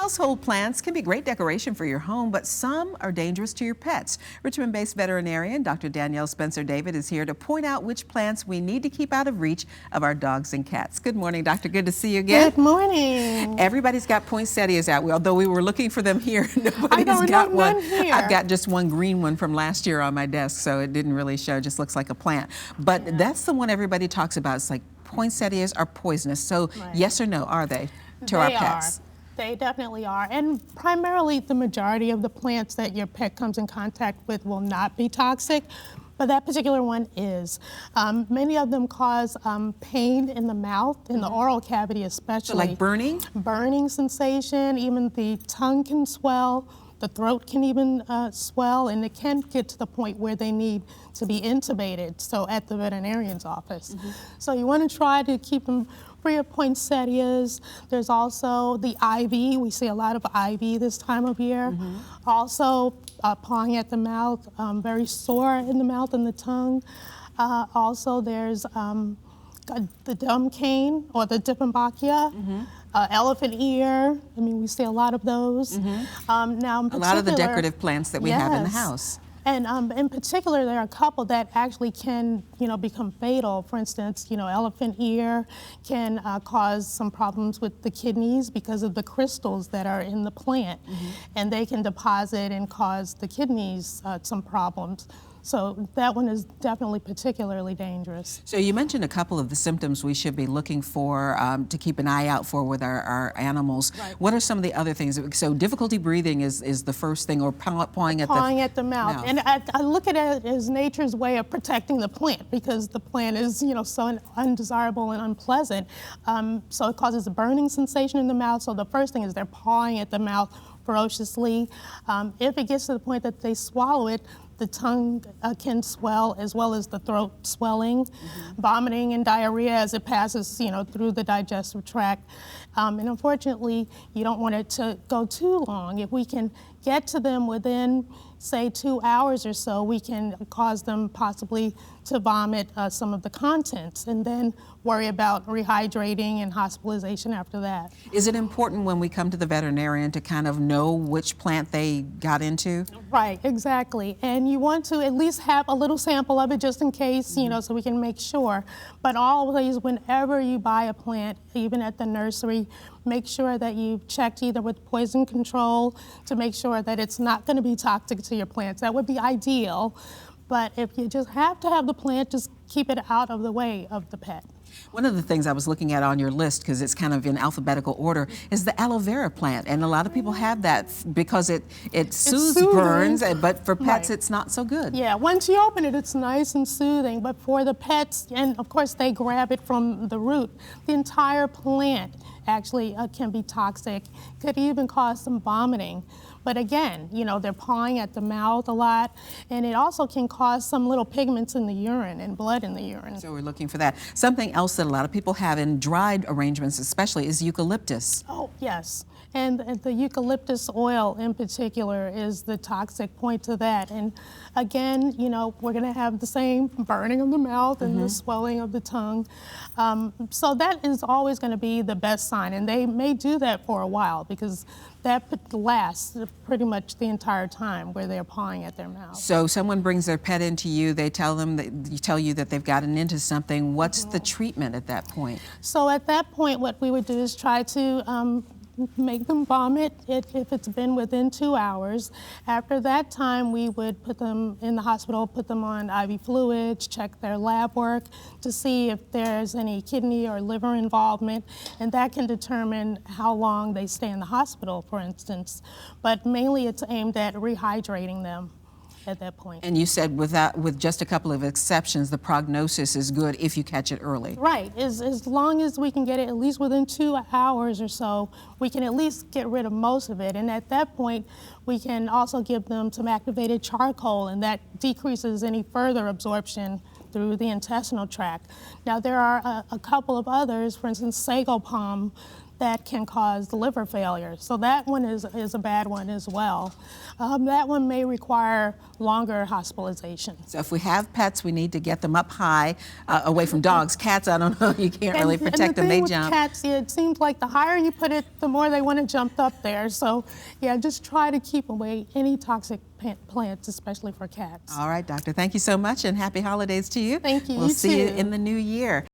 Household plants can be great decoration for your home, but some are dangerous to your pets. Richmond-based veterinarian Dr. Danielle Spencer-David is here to point out which plants we need to keep out of reach of our dogs and cats. Good morning, Doctor. Good to see you again. Good morning. Everybody's got poinsettias out. Although we were looking for them here, nobody's got one. Here. I've got just one green one from last year on my desk, so it didn't really show. It just looks like a plant. But that's the one everybody talks about. It's like poinsettias are poisonous. So yes or no, are they to our pets? They definitely are. And primarily the majority of the plants that your pet comes in contact with will not be toxic, but that particular one is. Many of them cause pain in the mouth, in the oral cavity especially. So like burning? Burning sensation, even the tongue can swell. The throat can even swell, and it can get to the point where they need to be intubated, so at the veterinarian's office. So you want to try to keep them free of poinsettias. There's also the ivy. We see a lot of ivy this time of year. Also, pawing at the mouth, very sore in the mouth and the tongue. Also, there's the dumb cane or the Dieffenbachia. Elephant ear, I mean, we see a lot of those. Now, in a lot of the decorative plants that we have in the house. And in particular, there are a couple that actually can, become fatal. For instance, elephant ear can cause some problems with the kidneys because of the crystals that are in the plant. And they can deposit and cause the kidneys some problems. So that one is definitely particularly dangerous. So you mentioned a couple of the symptoms we should be looking for to keep an eye out for with our animals. What are some of the other things? So difficulty breathing is the first thing, or pawing at the mouth. And I look at it as nature's way of protecting the plant, because the plant is so undesirable and unpleasant. So it causes a burning sensation in the mouth. So the first thing is they're pawing at the mouth ferociously. If it gets to the point that they swallow it, the tongue can swell, as well as the throat swelling, vomiting and diarrhea as it passes, through the digestive tract. And unfortunately, you don't want it to go too long. If we can get to them within, say, 2 hours or so, we can cause them possibly to vomit some of the contents, and then worry about rehydrating and hospitalization after that. Is it important when we come to the veterinarian to kind of know which plant they got into? Right, exactly. And you want to at least have a little sample of it just in case, so we can make sure. But always, whenever you buy a plant, even at the nursery, make sure that you've checked either with poison control to make sure that it's not going to be toxic to your plants. That would be ideal. But if you just have to have the plant, just keep it out of the way of the pet. One of the things I was looking at on your list, because it's kind of in alphabetical order, is the aloe vera plant. And a lot of people have that because it soothes burns, but for pets it's not so good. Yeah, once you open it, it's nice and soothing. But for the pets, and of course they grab it from the root, the entire plant actually can be toxic, could even cause some vomiting. But again, they're pawing at the mouth a lot, and it also can cause some little pigments in the urine and blood in the urine. So we're looking for that. Something else that a lot of people have in dried arrangements especially is eucalyptus. Oh, yes. And the eucalyptus oil in particular is the toxic point to that. And again, we're going to have the same burning of the mouth and the swelling of the tongue. So that is always going to be the best sign. And they may do that for a while, because that lasts pretty much the entire time where they're pawing at their mouth. So someone brings their pet into you, they tell you that they've gotten into something. What's the treatment at that point? So at that point, what we would do is try to make them vomit if it's been within 2 hours. After that time, we would put them in the hospital, put them on IV fluids, check their lab work to see if there's any kidney or liver involvement, and that can determine how long they stay in the hospital, for instance. But mainly it's aimed at rehydrating them at that point. And you said with just a couple of exceptions, the prognosis is good if you catch it early. Right. As long as we can get it at least within 2 hours or so, we can at least get rid of most of it. And at that point, we can also give them some activated charcoal, and that decreases any further absorption through the intestinal tract. Now, there are a couple of others, for instance, sago palm, that can cause liver failure. So that one is a bad one as well. That one may require longer hospitalization. So if we have pets, we need to get them up high, away from dogs. Cats, I don't know, you can't really protect them, they with jump. Cats, yeah, it seems like the higher you put it, the more they want to jump up there. So yeah, just try to keep away any toxic plants, especially for cats. All right, doctor, thank you so much and happy holidays to you. Thank you. We'll You see you too. in the new year.